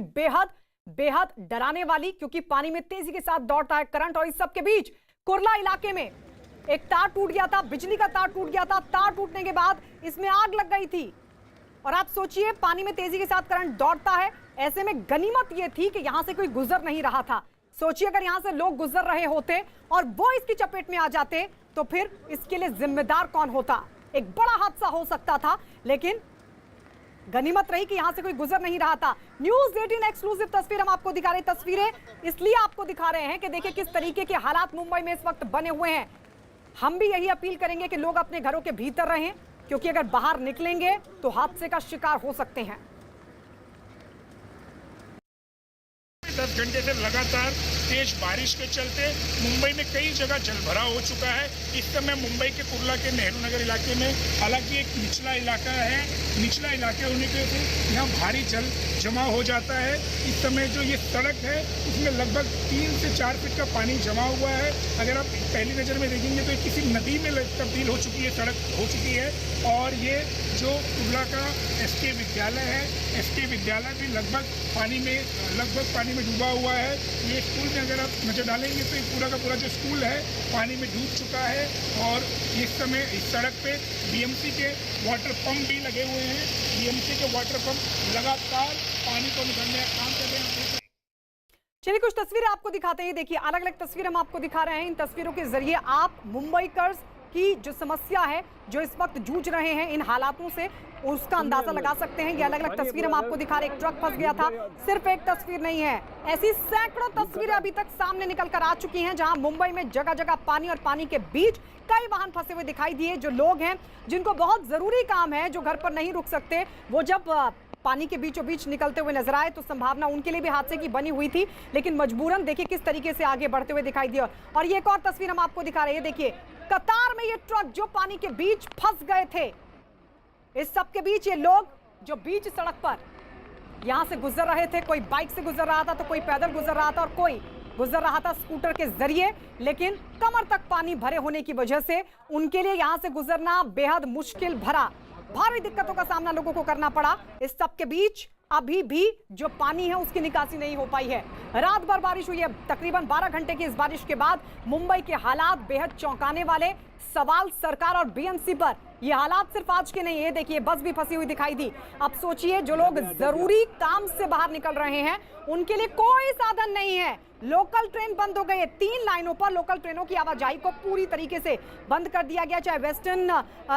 [SPEAKER 1] बेहद डराने वाली, क्योंकि पानी में तेजी के साथ दौड़ता है करंट। और इस सब के बीच कुर्ला इलाके में एक तार टूट गया था, बिजली का तार टूट गया था। तार टूटने के बाद इसमें आग लग गई थी और आप सोचिए पानी में तेजी के साथ करंट दौड़ता है। ऐसे में गनीमत यह थी कि यहां से कोई गुजर नहीं रहा था। सोचिए अगर यहां से लोग गुजर रहे होते और वो इसकी चपेट में आ जाते तो फिर इसके लिए जिम्मेदार कौन होता? एक बड़ा हादसा हो सकता था, लेकिन गनीमत रही कि यहां से कोई गुजर नहीं रहा था। न्यूज़ 18 एक्सक्लूसिव तस्वीर हम आपको दिखा रहे हैं। तस्वीरें इसलिए आपको दिखा रहे हैं कि देखिए किस तरीके के हालात मुंबई में इस वक्त बने हुए हैं। हम भी यही अपील करेंगे कि लोग अपने घरों के भीतर रहें, क्योंकि अगर बाहर निकलेंगे तो हादसे का शिकार हो सकते हैं।
[SPEAKER 3] 10 घंटे से लगातार तेज बारिश के चलते मुंबई में कई जगह जलभराव हो चुका है। इस समय मुंबई के कुर्ला के नेहरू नगर इलाके में हालांकि एक निचला इलाका है, निचला इलाके होने के वजह से यहाँ भारी जल जमा हो जाता है। इस समय जो ये सड़क है उसमें लगभग 3 से 4 फीट का पानी जमा हुआ है। अगर आप पहली नज़र में देखेंगे तो किसी नदी में तब्दील हो चुकी है, सड़क हो चुकी है। और ये जो कुर्ला का एसके विद्यालय है, एसके विद्यालय भी लगभग पानी में डूबा हुआ है। ये स्कूल में अगर आप नजर डालेंगे तो ये पूरा का पूरा जो स्कूल है पानी में डूब चुका है। और इस समय इस सड़क पे बीएमसी के वाटर पंप भी लगे हुए हैं। बीएमसी के वाटर पंप लगातार पानी को निकालने का काम कर रहे हैं।
[SPEAKER 1] चलिए कुछ तस्वीरें आपको दिखाते हैं। देखिए अलग अलग तस्वीर हम आपको दिखा रहे हैं। इन तस्वीरों के जरिए आप मुंबईकर्स की जो समस्या है, जो इस वक्त जूझ रहे हैं इन हालातों से, उसका अंदाजा लगा सकते हैं। ये अलग अलग तस्वीर हम आपको दिखा रहे हैं। एक ट्रक फंस गया था, सिर्फ एक तस्वीर नहीं है, ऐसी सैकड़ों तस्वीरें अभी तक सामने निकल कर आ चुकी हैं, जहां मुंबई में जगह जगह पानी और पानी के बीच कई वाहन फंसे हुए दिखाई दिए। जो लोग हैं जिनको बहुत जरूरी काम है, जो घर पर नहीं रुक सकते, वो जब पानी के बीचों बीच निकलते हुए नजर आए तो संभावना उनके लिए भी हादसे की बनी हुई थी, लेकिन मजबूरन देखिए किस तरीके से आगे बढ़ते हुए दिखाई दिया। और ये एक और तस्वीर हम आपको दिखा रहे हैं। देखिए कतार में ये ट्रक जो पानी के बीच फंस गए थे, इस सब के बीच ये लोग जो बीच सड़क पर यहाँ से गुजर रहे थे, कोई बाइक से गुजर रहा था तो कोई पैदल गुजर रहा था और कोई गुजर रहा था स्कूटर के जरिए, लेकिन कमर तक पानी भरे होने की वजह से उनके लिए यहाँ से गुजरना बेहद मुश्किल भरा, भारी दिक्कतों का सामना लोगों को करना पड़ा। इस सब के बीच अभी भी जो पानी है उसकी निकासी नहीं हो पाई है। रात भर बारिश हुई है, तकरीबन 12 घंटे की इस बारिश के बाद मुंबई के हालात बेहद चौंकाने वाले। सवाल सरकार और बीएमसी पर। ये हालात सिर्फ आज के नहीं है, देखिए बस भी फंसी हुई दिखाई दी। अब सोचिए जो लोग जरूरी काम से बाहर निकल रहे हैं उनके लिए कोई साधन नहीं है। लोकल ट्रेन बंद हो गई है, 3 लाइनों पर लोकल ट्रेनों की आवाजाही को पूरी तरीके से बंद कर दिया गया। चाहे वेस्टर्न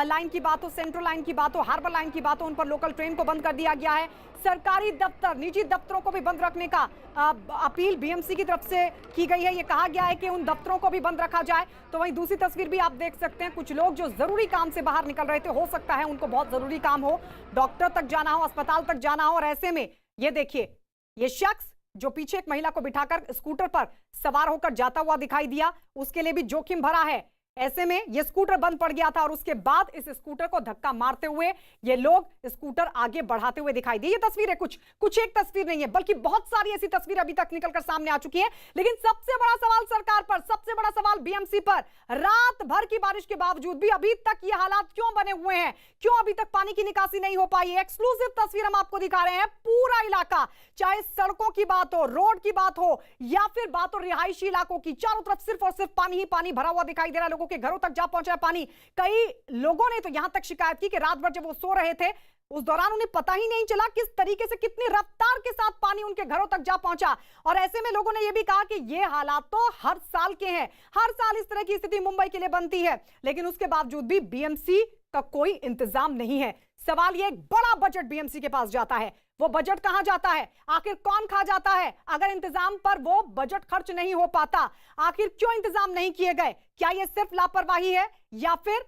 [SPEAKER 1] लाइन की बात हो, सेंट्रल लाइन की बात हो, हार्बर लाइन की बात हो, उन पर लोकल ट्रेन को बंद कर दिया गया है। सरकारी दफ्तर, निजी दफ्तरों को भी बंद रखने का अपील बीएमसी की तरफ से की गई है। ये कहा गया है कि उन दफ्तरों को भी बंद रखा जाए। तो वहीं दूसरी तस्वीर भी आप देख सकते हैं, कुछ लोग जो जरूरी काम से बाहर निकल रहे थे, हो सकता है उनको बहुत जरूरी काम हो, डॉक्टर तक जाना हो, अस्पताल तक जाना हो, और ऐसे में ये देखिए ये शख्स जो पीछे एक महिला को बिठाकर स्कूटर पर सवार होकर जाता हुआ दिखाई दिया, उसके लिए भी जोखिम भरा है। ऐसे में ये स्कूटर बंद पड़ गया था और उसके बाद इस स्कूटर को धक्का मारते हुए ये लोग स्कूटर आगे बढ़ाते हुए दिखाई दिए। ये तस्वीर है, कुछ एक तस्वीर नहीं है, बल्कि बहुत सारी ऐसी तस्वीर अभी तक निकलकर सामने आ चुकी है। लेकिन सबसे बड़ा सवाल सरकार पर, सबसे बड़ा सवाल बीएमसी पर, रात भर की बारिश के बावजूद भी अभी तक ये हालात क्यों बने हुए हैं, क्यों अभी तक पानी की निकासी नहीं हो पाई है। एक्सक्लूसिव तस्वीर हम आपको दिखा रहे हैं। पूरा इलाका, चाहे सड़कों की बात हो, रोड की बात हो, या फिर बात हो रिहायशी इलाकों की, चारों तरफ सिर्फ और सिर्फ पानी ही पानी भरा हुआ दिखाई दे रहा है। लोगों के घरों तक जा पहुंचा है पानी। कई लोगों ने तो यहां तक शिकायत की कि रात भर जब वो सो रहे थे उस दौरान उन्हें पता ही नहीं चला किस तरीके से, कितनी रफ्तार के साथ पानी उनके घरों तक जा पहुंचा। और ऐसे में लोगों ने यह भी कहा कि ये हालात तो हर साल के हैं, हर साल इस तरह की स्थिति मुंबई के लिए बनती है, लेकिन उसके बावजूद भी बीएमसी का कोई इंतजाम नहीं है। सवाल ये, एक बड़ा बजट बीएमसी के पास जाता है, वो बजट कहां जाता है, आखिर कौन खा जाता है अगर इंतजाम पर वो बजट खर्च नहीं हो पाता? आखिर क्यों इंतजाम नहीं किए गए? क्या ये सिर्फ लापरवाही है या फिर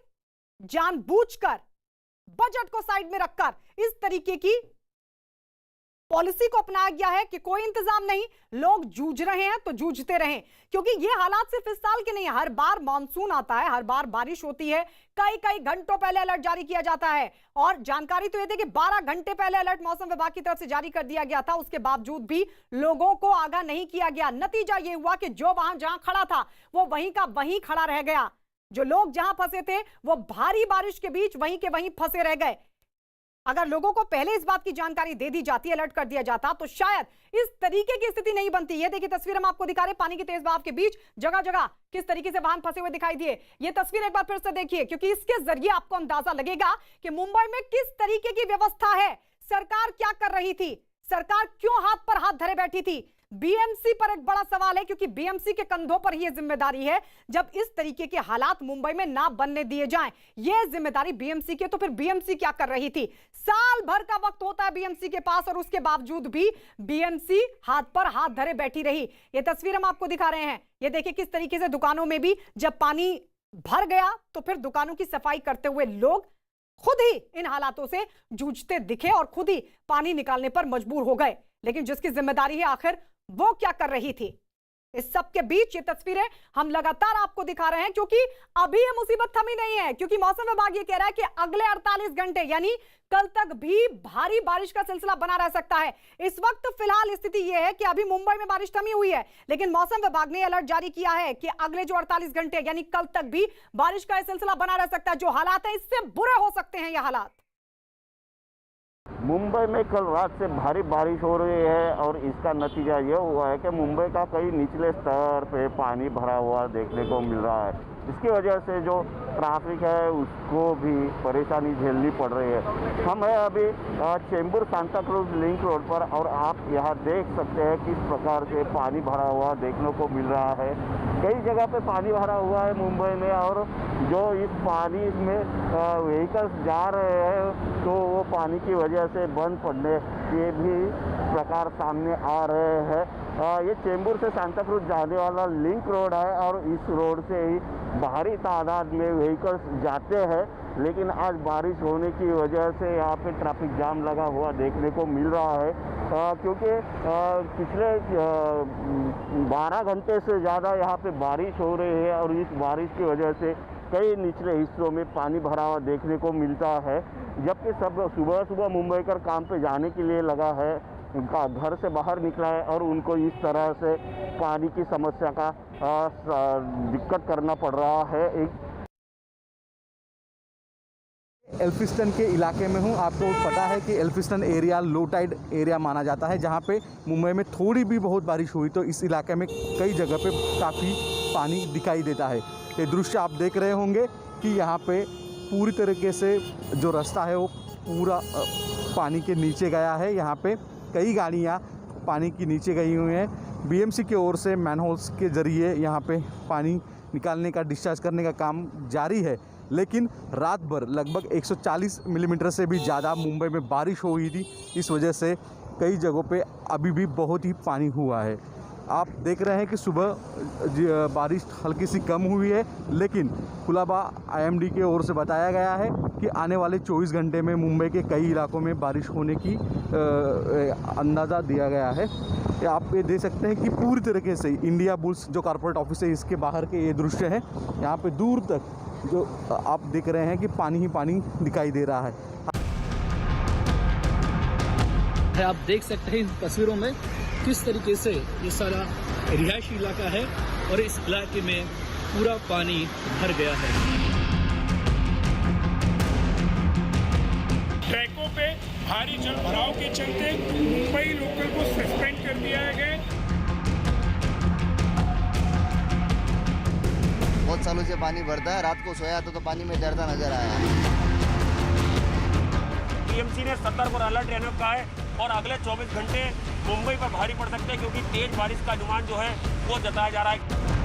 [SPEAKER 1] जानबूझकर बजट को साइड में रखकर इस तरीके की पॉलिसी को अपनाया गया है कि कोई इंतजाम नहीं, लोग जूझ रहे हैं तो जूझते रहें? क्योंकि ये हालात सिर्फ इस साल के नहीं है, हर बार मानसून आता है, हर बार बारिश होती है, कई घंटों पहले अलर्ट जारी किया जाता है। और जानकारी तो ये थी कि 12 घंटे पहले अलर्ट मौसम विभाग की तरफ से जारी कर दिया गया था, उसके बावजूद भी लोगों को आगाह नहीं किया गया। नतीजा ये हुआ कि जो वहां जहां खड़ा था वो वहीं का वहीं खड़ा रह गया, जो लोग जहां फंसे थे वो भारी बारिश के बीच वहीं के वहीं फंसे रह गए। अगर लोगों को पहले इस बात की जानकारी दे दी जाती, अलर्ट कर दिया जाता, तो शायद इस तरीके की स्थिति नहीं बनती। ये देखिए तस्वीर हम आपको दिखा रहे हैं, पानी की तेज बहाव के बीच जगह जगह किस तरीके से वाहन फंसे हुए दिखाई दिए। ये तस्वीर एक बार फिर से देखिए, क्योंकि इसके जरिए आपको अंदाजा लगेगा कि मुंबई में किस तरीके की व्यवस्था है। सरकार क्या कर रही थी, सरकार क्यों हाथ पर हाथ धरे बैठी थी? बीएमसी पर एक बड़ा सवाल है, क्योंकि बीएमसी के कंधों पर यह जिम्मेदारी है जब इस तरीके के हालात मुंबई में ना बनने दिए जाएं। यह जिम्मेदारी बीएमसी की, तो फिर बीएमसी क्या कर रही थी? साल भर का वक्त होता है बीएमसी के पास और उसके बावजूद भी बीएमसी हाथ पर हाथ धरे बैठी रही। यह तस्वीर हम आपको दिखा रहे हैं। यह देखिए किस तरीके से दुकानों में भी जब पानी भर गया तो फिर दुकानों की सफाई करते हुए लोग खुद ही इन हालातों से जूझते दिखे और खुद ही पानी निकालने पर मजबूर हो गए। लेकिन जिसकी जिम्मेदारी है आखिर वो क्या कर रही थी? इस सब के बीच ये तस्वीरें हम लगातार आपको दिखा रहे हैं, क्योंकि अभी ये मुसीबत थमी नहीं है। क्योंकि मौसम विभाग ये कह रहा है कि अगले 48 घंटे यानी कल तक भी भारी बारिश का सिलसिला बना रह सकता है। इस वक्त फिलहाल स्थिति यह है कि अभी मुंबई में बारिश थमी हुई है, लेकिन मौसम विभाग ने अलर्ट जारी किया है कि अगले जो 48 घंटे यानी कल तक भी बारिश का सिलसिला बना रह सकता है। जो हालात है इससे बुरे हो सकते हैं ये हालात।
[SPEAKER 13] मुंबई में कल रात से भारी बारिश हो रही है और इसका नतीजा यह हुआ है कि मुंबई का कई निचले स्तर पे पानी भरा हुआ देखने को मिल रहा है। इसकी वजह से जो ट्रैफिक है उसको भी परेशानी झेलनी पड़ रही है। हम हैं अभी Chembur Santa cruise link road पर और आप यहाँ देख सकते हैं किस प्रकार से पानी भरा हुआ देखने को मिल रहा है। कई जगह पे पानी भरा हुआ है मुंबई में, और जो इस पानी में व्हीकल्स जा रहे हैं तो वो पानी की वजह से बंद पड़ने के भी प्रकार सामने आ रहे हैं। ये चेंबूर से सांता क्रूज जाने वाला लिंक रोड है और इस रोड से ही भारी तादाद में व्हीकल्स जाते हैं, लेकिन आज बारिश होने की वजह से यहाँ पे ट्रैफिक जाम लगा हुआ देखने को मिल रहा है। क्योंकि पिछले 12 घंटे से ज़्यादा यहाँ पे बारिश हो रही है और इस बारिश की वजह से कई निचले हिस्सों में पानी भरा हुआ देखने को मिलता है। जबकि सब सुबह सुबह मुंबई कर काम पे जाने के लिए लगा है घर से बाहर निकला है और उनको इस तरह से पानी की समस्या का दिक्कत करना पड़ रहा है।
[SPEAKER 10] एल्फिंस्टन के इलाके में हूँ। आपको पता है कि Elphinstone area low tide area माना जाता है, जहाँ पे मुंबई में थोड़ी भी बहुत बारिश हुई तो इस इलाके में कई जगह पे काफ़ी पानी दिखाई देता है। ये दृश्य आप देख रहे होंगे कि यहाँ पे पूरी तरीके से जो रास्ता है वो पूरा पानी के नीचे गया है। यहाँ पे कई गाड़ियाँ पानी के नीचे गई हुई हैं। बीएमसी की ओर से मैनहोल्स के ज़रिए यहाँ पे पानी निकालने का, डिस्चार्ज करने का काम जारी है, लेकिन रात भर लगभग 140 मिलीमीटर से भी ज़्यादा मुंबई में बारिश हो हुई थी। इस वजह से कई जगहों पे अभी भी बहुत ही पानी हुआ है। आप देख रहे हैं कि सुबह बारिश हल्की सी कम हुई है, लेकिन कुलाबा आईएमडी की ओर से बताया गया है कि आने वाले 24 घंटे में मुंबई के कई इलाकों में बारिश होने की अंदाज़ा दिया गया है। आप ये देख सकते हैं कि पूरी तरीके से इंडिया बुल्स जो कॉर्पोरेट ऑफिस है इसके बाहर के ये दृश्य है। यहाँ पे दूर तक जो आप देख रहे हैं कि पानी ही पानी दिखाई दे रहा है।
[SPEAKER 2] आप देख सकते हैं इन तस्वीरों में किस तरीके से ये सारा रिहायशी इलाका है और इस इलाके में पूरा पानी भर गया है।
[SPEAKER 3] ट्रैकों पे भारी जल भराव के चलते मुंबई लोकल को सस्पेंड कर दिया गया।
[SPEAKER 4] बहुत सालों से पानी भरता है, रात को सोया तो पानी में तैरता नजर आया।
[SPEAKER 5] बीएमसी ने सतर्क और अलर्ट रहने को कहा है और अगले 24 घंटे मुंबई पर भारी पड़ सकते हैं, क्योंकि तेज बारिश का अनुमान जो है वो जताया जा रहा है।